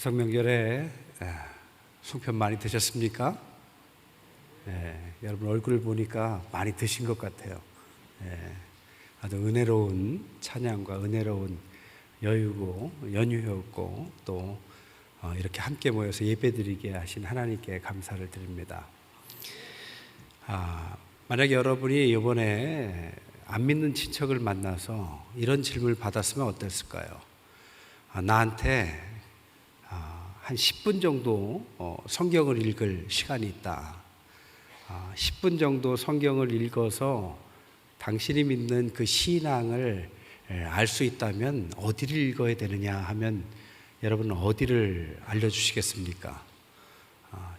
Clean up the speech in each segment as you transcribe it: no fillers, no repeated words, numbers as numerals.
추석 명절에 송편 많이 드셨습니까? 여러분 얼굴을 보니까 많이 드신 것 같아요. 아주 은혜로운 찬양과 은혜로운 여유고 연휴였고 또 이렇게 함께 모여서 예배드리게 하신 하나님께 감사를 드립니다. 만약에 여러분이 이번에 안 믿는 친척을 만나서 이런 질문을 받았으면 어땠을까요? 나한테 한 10분 정도 성경을 읽을 시간이 있다. 10분 정도 성경을 읽어서 당신이 믿는 그 신앙을 알 수 있다면 어디를 읽어야 되느냐 하면 여러분은 어디를 알려주시겠습니까?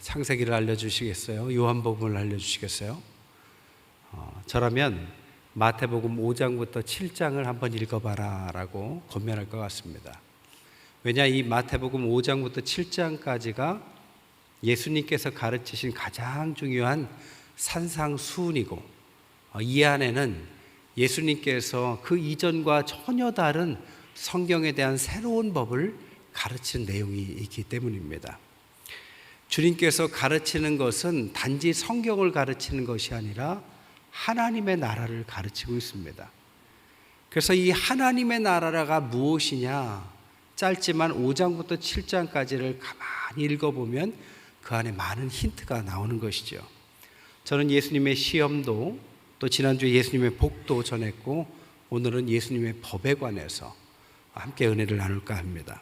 창세기를 알려주시겠어요? 요한복음을 알려주시겠어요? 저라면 마태복음 5장부터 7장을 한번 읽어봐라 라고 권면할 것 같습니다. 왜냐, 이 마태복음 5장부터 7장까지가 예수님께서 가르치신 가장 중요한 산상수훈이고, 이 안에는 예수님께서 그 이전과 전혀 다른 성경에 대한 새로운 법을 가르치는 내용이 있기 때문입니다. 주님께서 가르치는 것은 단지 성경을 가르치는 것이 아니라 하나님의 나라를 가르치고 있습니다. 그래서 이 하나님의 나라가 무엇이냐, 짧지만 5장부터 7장까지를 가만히 읽어보면 그 안에 많은 힌트가 나오는 것이죠. 저는 예수님의 시험도 또 지난주에 예수님의 복도 전했고 오늘은 예수님의 법에 관해서 함께 은혜를 나눌까 합니다.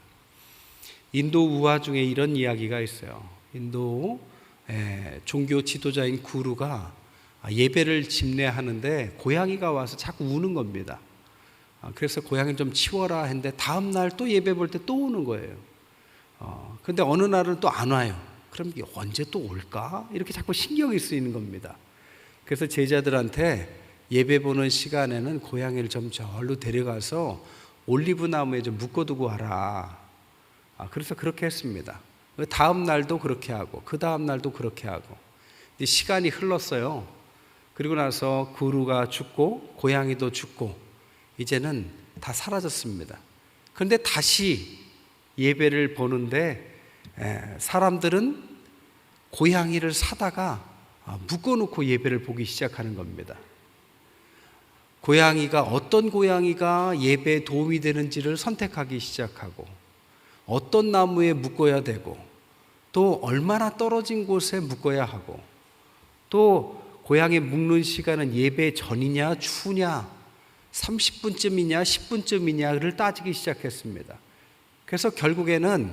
인도 우화 중에 이런 이야기가 있어요. 인도 종교 지도자인 구루가 예배를 집례하는데 고양이가 와서 자꾸 우는 겁니다. 그래서 고양이를 좀 치워라 했는데 다음 날 또 예배 볼 때 또 오는 거예요. 근데 어느 날은 또 안 와요. 그럼 이게 언제 또 올까? 이렇게 자꾸 신경이 쓰이는 겁니다. 그래서 제자들한테 예배 보는 시간에는 고양이를 좀 절로 데려가서 올리브 나무에 좀 묶어두고 와라. 그래서 그렇게 했습니다. 다음 날도 그렇게 하고 그 다음 날도 그렇게 하고 시간이 흘렀어요. 그리고 나서 구루가 죽고 고양이도 죽고 이제는 다 사라졌습니다. 그런데 다시 예배를 보는데 사람들은 고양이를 사다가 묶어놓고 예배를 보기 시작하는 겁니다. 고양이가 어떤 고양이가 예배에 도움이 되는지를 선택하기 시작하고 어떤 나무에 묶어야 되고 또 얼마나 떨어진 곳에 묶어야 하고 또 고양이 묶는 시간은 예배 전이냐 추냐 30분쯤이냐 10분쯤이냐를 따지기 시작했습니다. 그래서 결국에는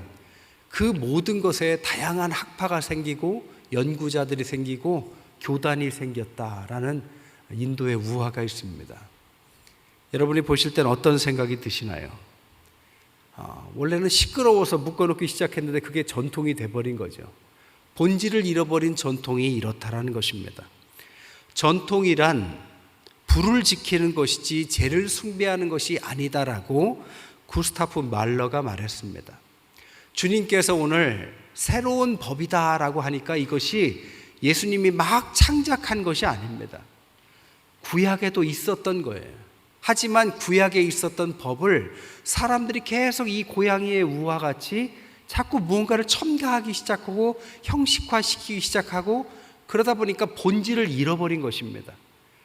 그 모든 것에 다양한 학파가 생기고 연구자들이 생기고 교단이 생겼다라는 인도의 우화가 있습니다. 여러분이 보실 때는 어떤 생각이 드시나요? 원래는 시끄러워서 묶어놓기 시작했는데 그게 전통이 돼버린 거죠. 본질을 잃어버린 전통이 이렇다라는 것입니다. 전통이란 불을 지키는 것이지 죄를 숭배하는 것이 아니다라고 구스타프 말러가 말했습니다. 주님께서 오늘 새로운 법이다라고 하니까 이것이 예수님이 막 창작한 것이 아닙니다. 구약에도 있었던 거예요. 하지만 구약에 있었던 법을 사람들이 계속 이 고양이의 우와 같이 자꾸 무언가를 첨가하기 시작하고 형식화시키기 시작하고 그러다 보니까 본질을 잃어버린 것입니다.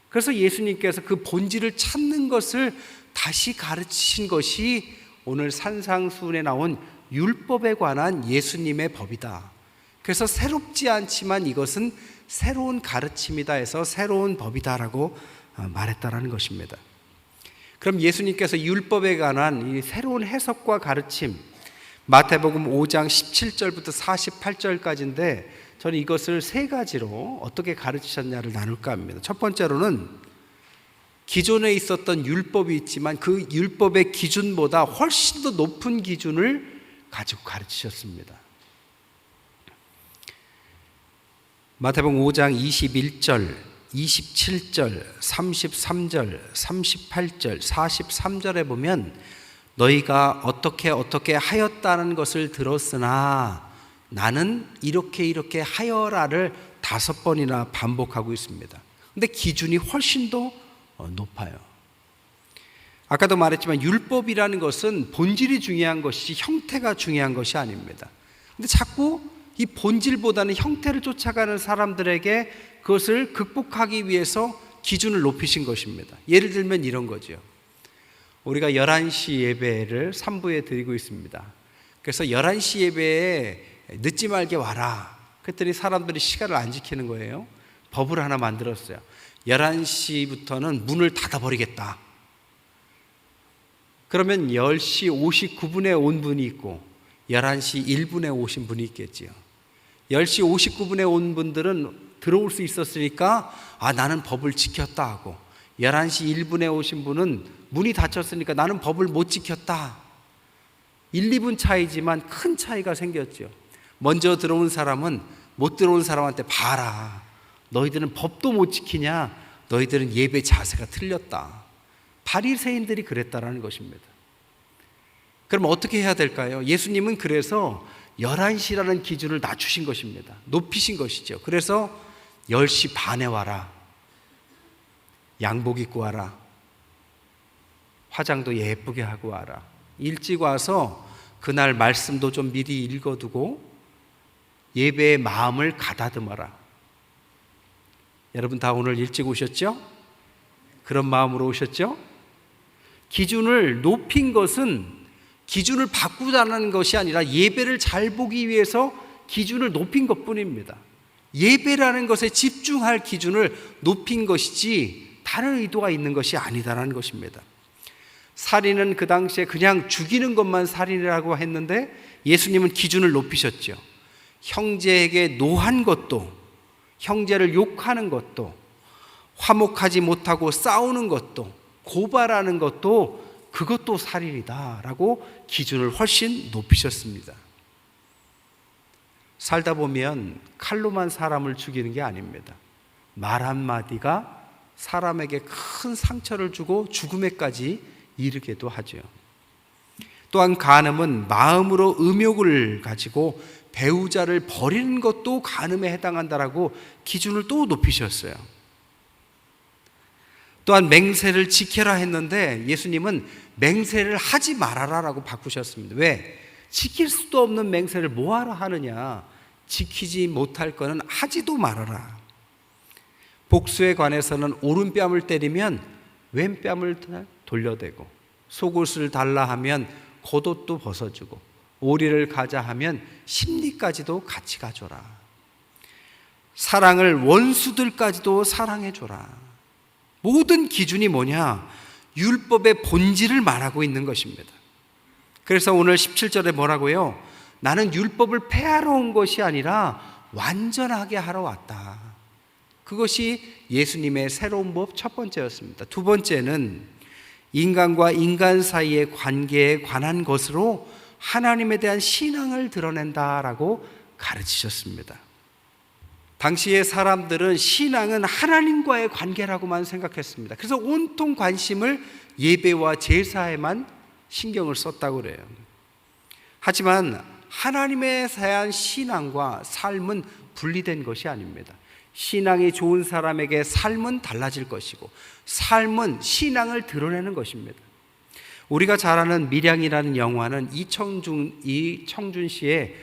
그래서 예수님께서 그 본질을 찾는 것을 다시 가르치신 것이 오늘 산상수훈에 나온 율법에 관한 예수님의 법이다. 그래서 새롭지 않지만 이것은 새로운 가르침이다 해서 새로운 법이다라고 말했다라는 것입니다. 그럼 예수님께서 율법에 관한 이 새로운 해석과 가르침, 마태복음 5장 17절부터 48절까지인데 저는 이것을 세 가지로 어떻게 가르치셨냐를 나눌까 합니다. 첫 번째로는 기존에 있었던 율법이 있지만 그 율법의 기준보다 훨씬 더 높은 기준을 가지고 가르치셨습니다. 마태복음 5장 21절, 27절, 33절, 38절, 43절에 보면 너희가 어떻게 하였다는 것을 들었으나 나는 이렇게 하여라를 5번이나 반복하고 있습니다. 근데 기준이 훨씬 더 높아요. 아까도 말했지만 율법이라는 것은 본질이 중요한 것이지 형태가 중요한 것이 아닙니다. 근데 자꾸 이 본질보다는 형태를 쫓아가는 사람들에게 그것을 극복하기 위해서 기준을 높이신 것입니다. 예를 들면 이런 거죠. 우리가 11시 예배를 3부에 드리고 있습니다. 그래서 11시 예배에 늦지 말게 와라. 그랬더니 사람들이 시간을 안 지키는 거예요. 법을 하나 만들었어요. 11시부터는 문을 닫아버리겠다. 그러면 10시 59분에 온 분이 있고 11시 1분에 오신 분이 있겠지요. 10시 59분에 온 분들은 들어올 수 있었으니까 나는 법을 지켰다 하고, 11시 1분에 오신 분은 문이 닫혔으니까 나는 법을 못 지켰다. 1, 2분 차이지만 큰 차이가 생겼죠. 먼저 들어온 사람은 못 들어온 사람한테 봐라. 너희들은 법도 못 지키냐? 너희들은 예배 자세가 틀렸다. 바리새인들이 그랬다라는 것입니다. 그럼 어떻게 해야 될까요? 예수님은 그래서 11시라는 기준을 낮추신 것입니다. 높이신 것이죠. 그래서 10시 반에 와라. 양복 입고 와라. 화장도 예쁘게 하고 와라. 일찍 와서 그날 말씀도 좀 미리 읽어두고 예배의 마음을 가다듬어라. 여러분 다 오늘 일찍 오셨죠? 그런 마음으로 오셨죠? 기준을 높인 것은 기준을 바꾸자는 것이 아니라 예배를 잘 보기 위해서 기준을 높인 것뿐입니다. 예배라는 것에 집중할 기준을 높인 것이지 다른 의도가 있는 것이 아니다라는 것입니다. 살인은 그 당시에 그냥 죽이는 것만 살인이라고 했는데 예수님은 기준을 높이셨죠. 형제에게 노한 것도, 형제를 욕하는 것도, 화목하지 못하고 싸우는 것도, 고발하는 것도 그것도 살인이다라고 기준을 훨씬 높이셨습니다. 살다 보면 칼로만 사람을 죽이는 게 아닙니다. 말 한마디가 사람에게 큰 상처를 주고 죽음에까지 이르게도 하죠. 또한 간음은 마음으로 음욕을 가지고 배우자를 버리는 것도 간음에 해당한다라고 기준을 또 높이셨어요. 또한 맹세를 지켜라 했는데 예수님은 맹세를 하지 말아라라고 바꾸셨습니다. 왜? 지킬 수도 없는 맹세를 뭐하러 하느냐? 지키지 못할 거는 하지도 말아라. 복수에 관해서는 오른뺨을 때리면 왼뺨을 돌려대고, 속옷을 달라 하면 겉옷도 벗어주고, 오리를 가자 하면 심리까지도 같이 가줘라. 사랑을 원수들까지도 사랑해줘라. 모든 기준이 뭐냐? 율법의 본질을 말하고 있는 것입니다. 그래서 오늘 17절에 뭐라고요? 나는 율법을 폐하러 온 것이 아니라 완전하게 하러 왔다. 그것이 예수님의 새로운 법 첫 번째였습니다. 두 번째는 인간과 인간 사이의 관계에 관한 것으로 하나님에 대한 신앙을 드러낸다라고 가르치셨습니다. 당시의 사람들은 신앙은 하나님과의 관계라고만 생각했습니다. 그래서 온통 관심을 예배와 제사에만 신경을 썼다고 그래요. 하지만 하나님에 대한 신앙과 삶은 분리된 것이 아닙니다. 신앙이 좋은 사람에게 삶은 달라질 것이고, 삶은 신앙을 드러내는 것입니다. 우리가 잘 아는 밀양이라는 영화는 이청준 씨의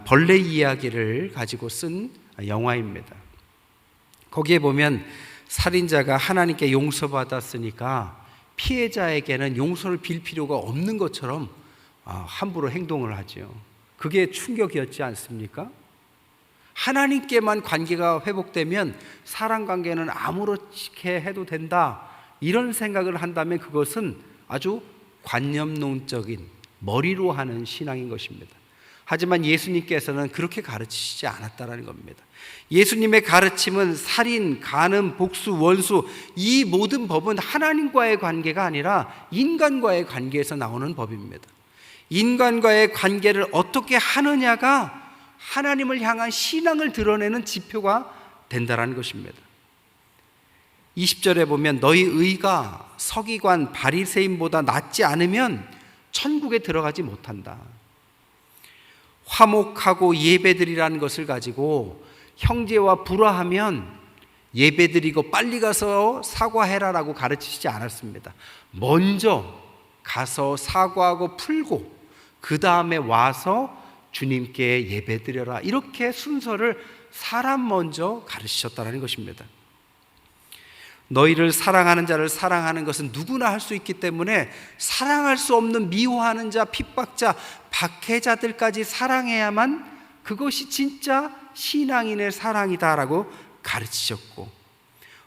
벌레 이야기를 가지고 쓴 영화입니다. 거기에 보면 살인자가 하나님께 용서받았으니까 피해자에게는 용서를 빌 필요가 없는 것처럼 함부로 행동을 하죠. 그게 충격이었지 않습니까? 하나님께만 관계가 회복되면 사람 관계는 아무렇게 해도 된다, 이런 생각을 한다면 그것은 아주 관념론적인 머리로 하는 신앙인 것입니다. 하지만 예수님께서는 그렇게 가르치시지 않았다라는 겁니다. 예수님의 가르침은 살인, 간음, 복수, 원수, 이 모든 법은 하나님과의 관계가 아니라 인간과의 관계에서 나오는 법입니다. 인간과의 관계를 어떻게 하느냐가 하나님을 향한 신앙을 드러내는 지표가 된다라는 것입니다. 20절에 보면 너희 의가 서기관 바리새인보다 낫지 않으면 천국에 들어가지 못한다. 화목하고 예배드리라는 것을 가지고 형제와 불화하면 예배드리고 빨리 가서 사과해라라고 가르치시지 않았습니다. 먼저 가서 사과하고 풀고 그 다음에 와서 주님께 예배드려라, 이렇게 순서를 사람 먼저 가르치셨다는 것입니다. 너희를 사랑하는 자를 사랑하는 것은 누구나 할 수 있기 때문에 사랑할 수 없는 미워하는 자, 핍박자, 박해자들까지 사랑해야만 그것이 진짜 신앙인의 사랑이다라고 가르치셨고,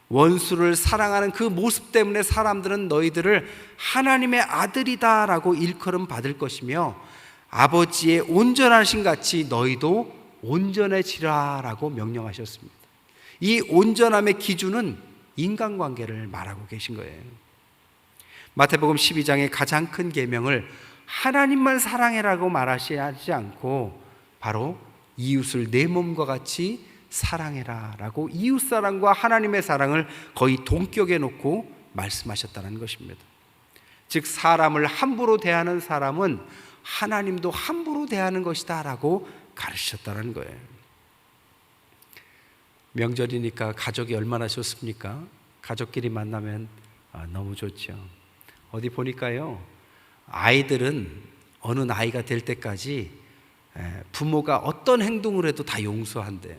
원수를 사랑하는 그 모습 때문에 사람들은 너희들을 하나님의 아들이다라고 일컬음 받을 것이며 아버지의 온전하신 같이 너희도 온전해지라라고 명령하셨습니다. 이 온전함의 기준은 인간관계를 말하고 계신 거예요. 마태복음 12장의 가장 큰 계명을 하나님만 사랑해라고 말하시지 않고 바로 이웃을 내 몸과 같이 사랑해라 라고 이웃사랑과 하나님의 사랑을 거의 동격에 놓고 말씀하셨다는 것입니다. 즉 사람을 함부로 대하는 사람은 하나님도 함부로 대하는 것이다 라고 가르치셨다는 거예요. 명절이니까 가족이 얼마나 좋습니까? 가족끼리 만나면 너무 좋죠. 어디 보니까요, 아이들은 어느 나이가 될 때까지 부모가 어떤 행동을 해도 다 용서한대요.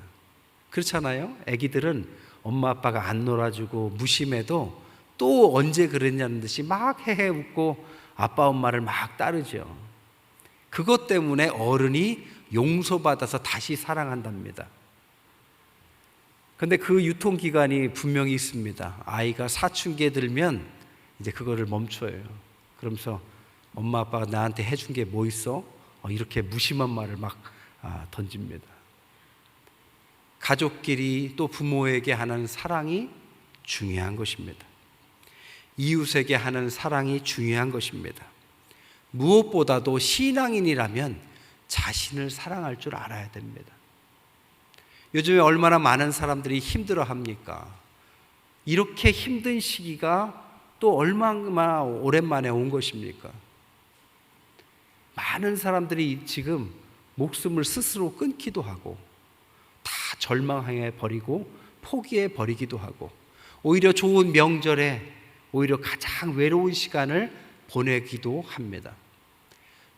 그렇잖아요? 아기들은 엄마 아빠가 안 놀아주고 무심해도 또 언제 그랬냐는 듯이 막 헤헤 웃고 아빠 엄마를 막 따르죠. 그것 때문에 어른이 용서받아서 다시 사랑한답니다. 근데 그 유통기간이 분명히 있습니다. 아이가 사춘기에 들면 이제 그거를 멈춰요. 그러면서 엄마 아빠가 나한테 해준 게 뭐 있어? 이렇게 무심한 말을 막 던집니다. 가족끼리 또 부모에게 하는 사랑이 중요한 것입니다. 이웃에게 하는 사랑이 중요한 것입니다. 무엇보다도 신앙인이라면 자신을 사랑할 줄 알아야 됩니다. 요즘에 얼마나 많은 사람들이 힘들어합니까? 이렇게 힘든 시기가 또 얼마나 오랜만에 온 것입니까? 많은 사람들이 지금 목숨을 스스로 끊기도 하고 다 절망해 버리고 포기해 버리기도 하고 오히려 좋은 명절에 오히려 가장 외로운 시간을 보내기도 합니다.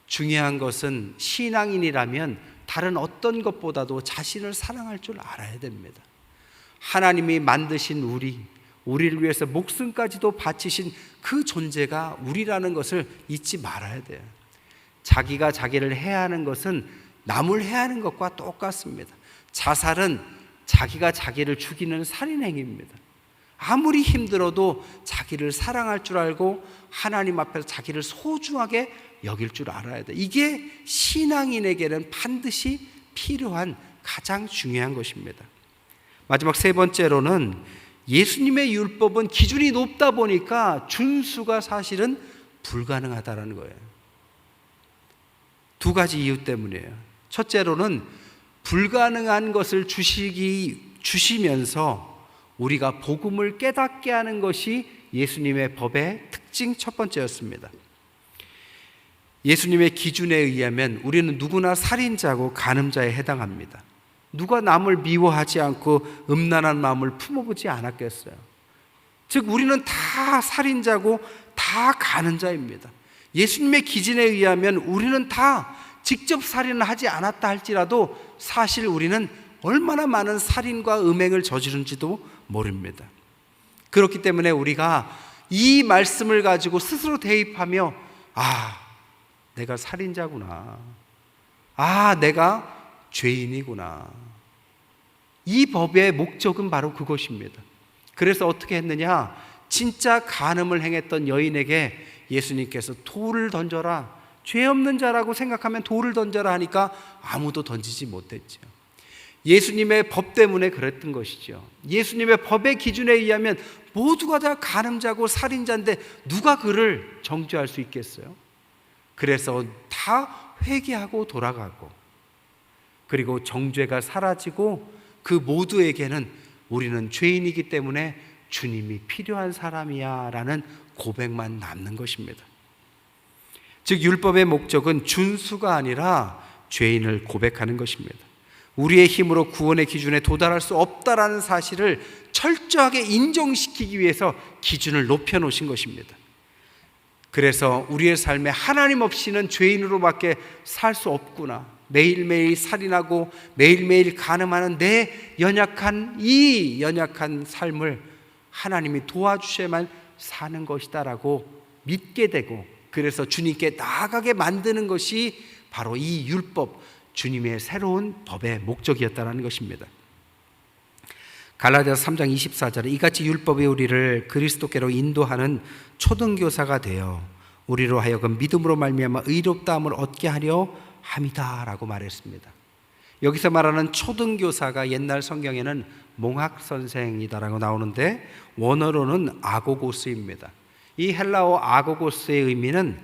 중요한 것은 신앙인이라면 다른 어떤 것보다도 자신을 사랑할 줄 알아야 됩니다. 하나님이 만드신 우리를 위해서 목숨까지도 바치신 그 존재가 우리라는 것을 잊지 말아야 돼요. 자기가 자기를 해하는 것은 남을 해하는 것과 똑같습니다. 자살은 자기가 자기를 죽이는 살인행위입니다. 아무리 힘들어도 자기를 사랑할 줄 알고 하나님 앞에서 자기를 소중하게 여길 줄 알아야 돼. 이게 신앙인에게는 반드시 필요한 가장 중요한 것입니다. 마지막 세 번째로는 예수님의 율법은 기준이 높다 보니까 준수가 사실은 불가능하다는 거예요. 두 가지 이유 때문이에요. 첫째로는 불가능한 것을 주시면서 우리가 복음을 깨닫게 하는 것이 예수님의 법의 특징 첫 번째였습니다. 예수님의 기준에 의하면 우리는 누구나 살인자고 간음자에 해당합니다. 누가 남을 미워하지 않고 음란한 마음을 품어보지 않았겠어요? 즉 우리는 다 살인자고 다 간음자입니다. 예수님의 기준에 의하면 우리는 다 직접 살인을 하지 않았다 할지라도 사실 우리는 얼마나 많은 살인과 음행을 저지른지도 모릅니다. 그렇기 때문에 우리가 이 말씀을 가지고 스스로 대입하며 내가 살인자구나, 내가 죄인이구나, 이 법의 목적은 바로 그것입니다. 그래서 어떻게 했느냐, 진짜 간음을 행했던 여인에게 예수님께서 돌을 던져라, 죄 없는 자라고 생각하면 돌을 던져라 하니까 아무도 던지지 못했죠. 예수님의 법 때문에 그랬던 것이죠. 예수님의 법의 기준에 의하면 모두가 다 간음자고 살인자인데 누가 그를 정죄할 수 있겠어요? 그래서 다 회개하고 돌아가고, 그리고 정죄가 사라지고 그 모두에게는 우리는 죄인이기 때문에 주님이 필요한 사람이야 라는 고백만 남는 것입니다. 즉 율법의 목적은 준수가 아니라 죄인을 고백하는 것입니다. 우리의 힘으로 구원의 기준에 도달할 수 없다라는 사실을 철저하게 인정시키기 위해서 기준을 높여놓으신 것입니다. 그래서 우리의 삶에 하나님 없이는 죄인으로밖에 살 수 없구나, 매일매일 살인하고 매일매일 간음하는 내 연약한 삶을 하나님이 도와주셔야만 사는 것이다라고 믿게 되고, 그래서 주님께 나아가게 만드는 것이 바로 이 율법, 주님의 새로운 법의 목적이었다는 것입니다. 갈라디아서 3장 24절에 이같이 율법이 우리를 그리스도께로 인도하는 초등교사가 되어 우리로 하여금 믿음으로 말미암아 의롭다함을 얻게 하려 함이다라고 말했습니다. 여기서 말하는 초등교사가 옛날 성경에는 몽학선생이다라고 나오는데 원어로는 아고고스입니다. 이 헬라어 아고고스의 의미는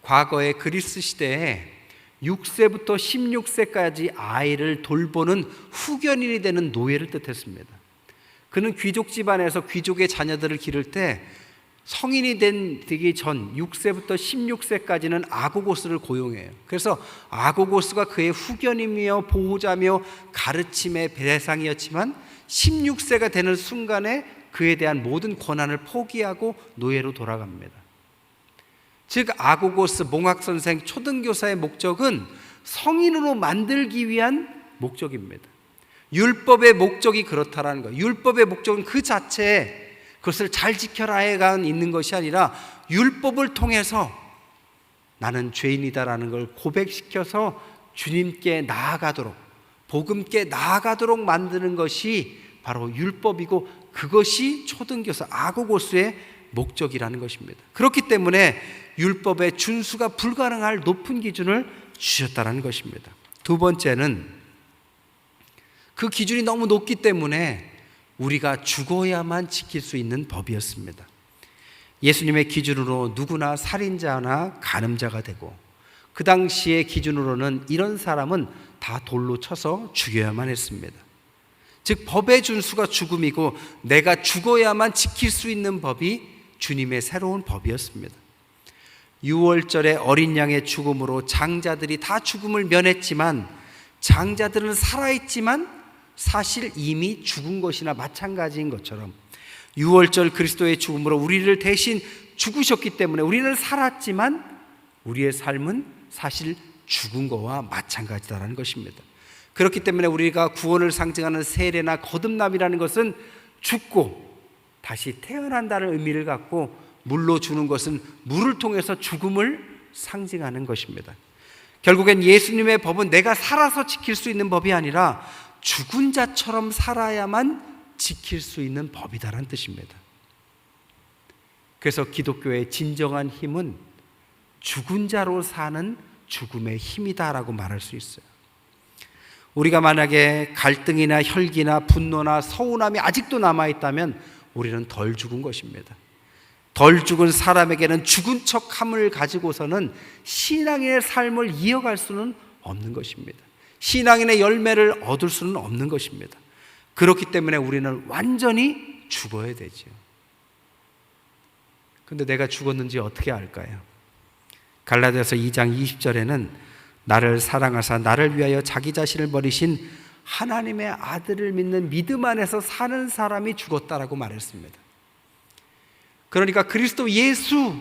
과거의 그리스 시대에 6세부터 16세까지 아이를 돌보는 후견인이 되는 노예를 뜻했습니다. 그는 귀족 집안에서 귀족의 자녀들을 기를 때 성인이 되기 전 6세부터 16세까지는 아고고스를 고용해요. 그래서 아고고스가 그의 후견이며 보호자며 가르침의 대상이었지만 16세가 되는 순간에 그에 대한 모든 권한을 포기하고 노예로 돌아갑니다. 즉 아고고스, 몽학선생, 초등교사의 목적은 성인으로 만들기 위한 목적입니다. 율법의 목적이 그렇다라는 거예요. 율법의 목적은 그 자체에 그것을 잘 지켜라가 있는 것이 아니라 율법을 통해서 나는 죄인이다라는 걸 고백시켜서 주님께 나아가도록, 복음께 나아가도록 만드는 것이 바로 율법이고, 그것이 초등교사 아고고스의 목적이라는 것입니다. 그렇기 때문에 율법의 준수가 불가능할 높은 기준을 주셨다는 것입니다. 두 번째는 그 기준이 너무 높기 때문에 우리가 죽어야만 지킬 수 있는 법이었습니다. 예수님의 기준으로 누구나 살인자나 간음자가 되고, 그 당시의 기준으로는 이런 사람은 다 돌로 쳐서 죽여야만 했습니다. 즉 법의 준수가 죽음이고 내가 죽어야만 지킬 수 있는 법이 주님의 새로운 법이었습니다. 유월절의 어린 양의 죽음으로 장자들이 다 죽음을 면했지만, 장자들은 살아있지만 사실 이미 죽은 것이나 마찬가지인 것처럼 유월절 그리스도의 죽음으로 우리를 대신 죽으셨기 때문에 우리는 살았지만 우리의 삶은 사실 죽은 것과 마찬가지다라는 것입니다. 그렇기 때문에 우리가 구원을 상징하는 세례나 거듭남이라는 것은 죽고 다시 태어난다는 의미를 갖고, 물로 주는 것은 물을 통해서 죽음을 상징하는 것입니다. 결국엔 예수님의 법은 내가 살아서 지킬 수 있는 법이 아니라 죽은 자처럼 살아야만 지킬 수 있는 법이다라는 뜻입니다. 그래서 기독교의 진정한 힘은 죽은 자로 사는 죽음의 힘이다라고 말할 수 있어요. 우리가 만약에 갈등이나 혈기나 분노나 서운함이 아직도 남아있다면 우리는 덜 죽은 것입니다. 덜 죽은 사람에게는 죽은 척함을 가지고서는 신앙인의 삶을 이어갈 수는 없는 것입니다. 신앙인의 열매를 얻을 수는 없는 것입니다. 그렇기 때문에 우리는 완전히 죽어야 되죠. 근데 내가 죽었는지 어떻게 알까요? 갈라디아서 2장 20절에는 나를 사랑하사 나를 위하여 자기 자신을 버리신 하나님의 아들을 믿는 믿음 안에서 사는 사람이 죽었다라고 말했습니다. 그러니까 그리스도 예수,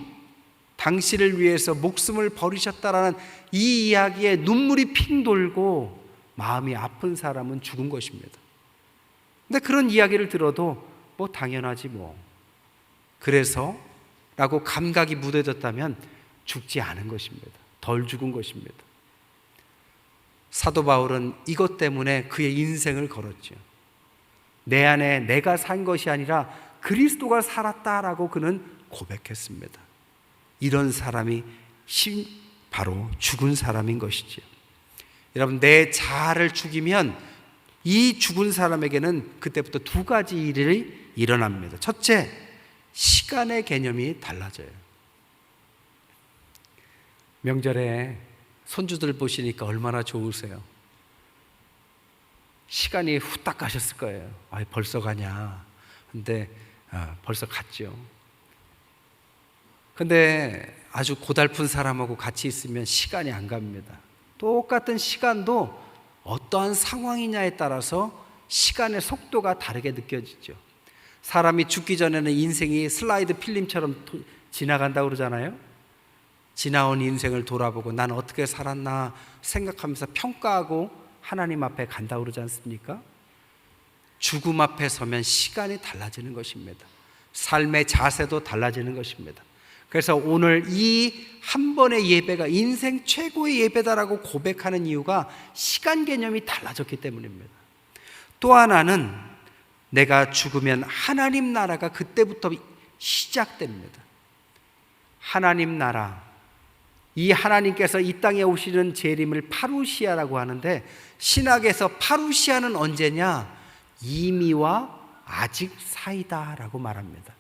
당신을 위해서 목숨을 버리셨다라는 이 이야기에 눈물이 핑 돌고 마음이 아픈 사람은 죽은 것입니다. 근데 그런 이야기를 들어도 뭐 당연하지 뭐, 그래서 라고 감각이 무뎌졌다면 죽지 않은 것입니다. 덜 죽은 것입니다. 사도 바울은 이것 때문에 그의 인생을 걸었죠. 내 안에 내가 산 것이 아니라 그리스도가 살았다라고 그는 고백했습니다. 이런 사람이 바로 죽은 사람인 것이죠. 여러분, 내 자아를 죽이면 이 죽은 사람에게는 그때부터 두 가지 일이 일어납니다. 첫째, 시간의 개념이 달라져요. 명절에 손주들 보시니까 얼마나 좋으세요? 시간이 후딱 가셨을 거예요. 아, 벌써 가냐? 근데 벌써 갔죠. 근데 아주 고달픈 사람하고 같이 있으면 시간이 안 갑니다. 똑같은 시간도 어떠한 상황이냐에 따라서 시간의 속도가 다르게 느껴지죠. 사람이 죽기 전에는 인생이 슬라이드 필름처럼 지나간다고 그러잖아요. 지나온 인생을 돌아보고 난 어떻게 살았나 생각하면서 평가하고 하나님 앞에 간다고 그러지 않습니까? 죽음 앞에 서면 시간이 달라지는 것입니다. 삶의 자세도 달라지는 것입니다. 그래서 오늘 이 한 번의 예배가 인생 최고의 예배다라고 고백하는 이유가 시간 개념이 달라졌기 때문입니다. 또 하나는 내가 죽으면 하나님 나라가 그때부터 시작됩니다. 하나님 나라, 이 하나님께서 이 땅에 오시는 재림을 파루시아라고 하는데, 신학에서 파루시아는 언제냐? 이미와 아직 사이다라고 말합니다.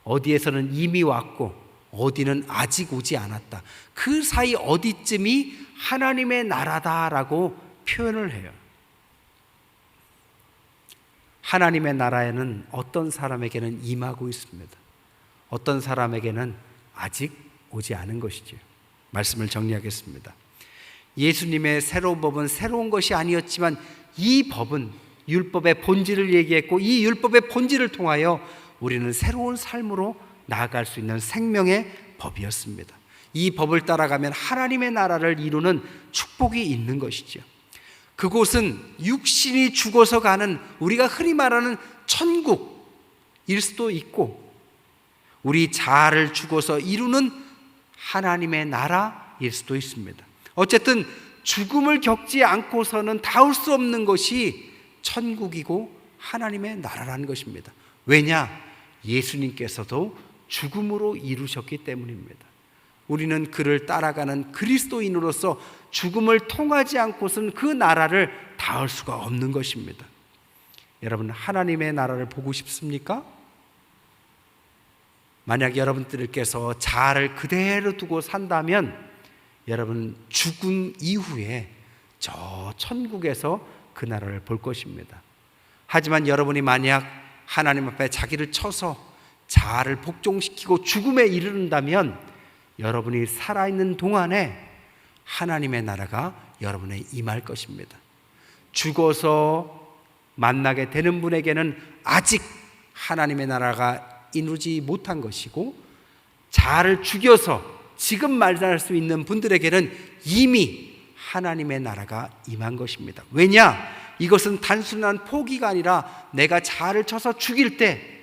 어디에서는 이미 왔고 어디는 아직 오지 않았다. 그 사이 어디쯤이 하나님의 나라다라고 표현을 해요. 하나님의 나라에는 어떤 사람에게는 임하고 있습니다. 어떤 사람에게는 아직 오지 않은 것이지요. 말씀을 정리하겠습니다. 예수님의 새로운 법은 새로운 것이 아니었지만 이 법은 율법의 본질을 얘기했고, 이 율법의 본질을 통하여 우리는 새로운 삶으로 나아갈 수 있는 생명의 법이었습니다. 이 법을 따라가면 하나님의 나라를 이루는 축복이 있는 것이죠. 그곳은 육신이 죽어서 가는, 우리가 흔히 말하는 천국일 수도 있고, 우리 자아를 죽어서 이루는 하나님의 나라일 수도 있습니다. 어쨌든 죽음을 겪지 않고서는 닿을 수 없는 것이 천국이고 하나님의 나라라는 것입니다. 왜냐? 예수님께서도 죽음으로 이루셨기 때문입니다. 우리는 그를 따라가는 그리스도인으로서 죽음을 통하지 않고서는 그 나라를 닿을 수가 없는 것입니다. 여러분, 하나님의 나라를 보고 싶습니까? 만약 여러분들께서 자아를 그대로 두고 산다면 여러분 죽음 이후에 저 천국에서 그 나라를 볼 것입니다. 하지만 여러분이 만약 하나님 앞에 자기를 쳐서 자아를 복종시키고 죽음에 이르른다면 여러분이 살아있는 동안에 하나님의 나라가 여러분에 임할 것입니다. 죽어서 만나게 되는 분에게는 아직 하나님의 나라가 이루지 못한 것이고, 자아를 죽여서 지금 말할 수 있는 분들에게는 이미 하나님의 나라가 임한 것입니다. 왜냐? 이것은 단순한 포기가 아니라 내가 자아를 쳐서 죽일 때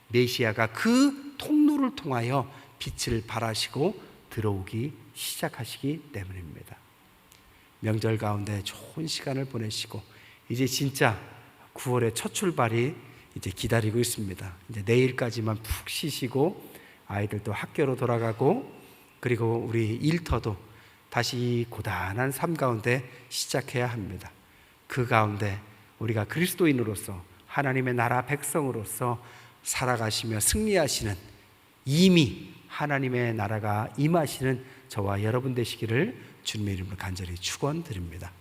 메시아가 그 통로를 통하여 빛을 발하시고 들어오기 시작하시기 때문입니다. 명절 가운데 좋은 시간을 보내시고 이제 진짜 9월의 첫 출발이 이제 기다리고 있습니다. 이제 내일까지만 푹 쉬시고 아이들도 학교로 돌아가고, 그리고 우리 일터도 다시 고단한 삶 가운데 시작해야 합니다. 그 가운데 우리가 그리스도인으로서 하나님의 나라 백성으로서 살아가시며 승리하시는, 이미 하나님의 나라가 임하시는 저와 여러분 되시기를 주님의 이름으로 간절히 축원드립니다.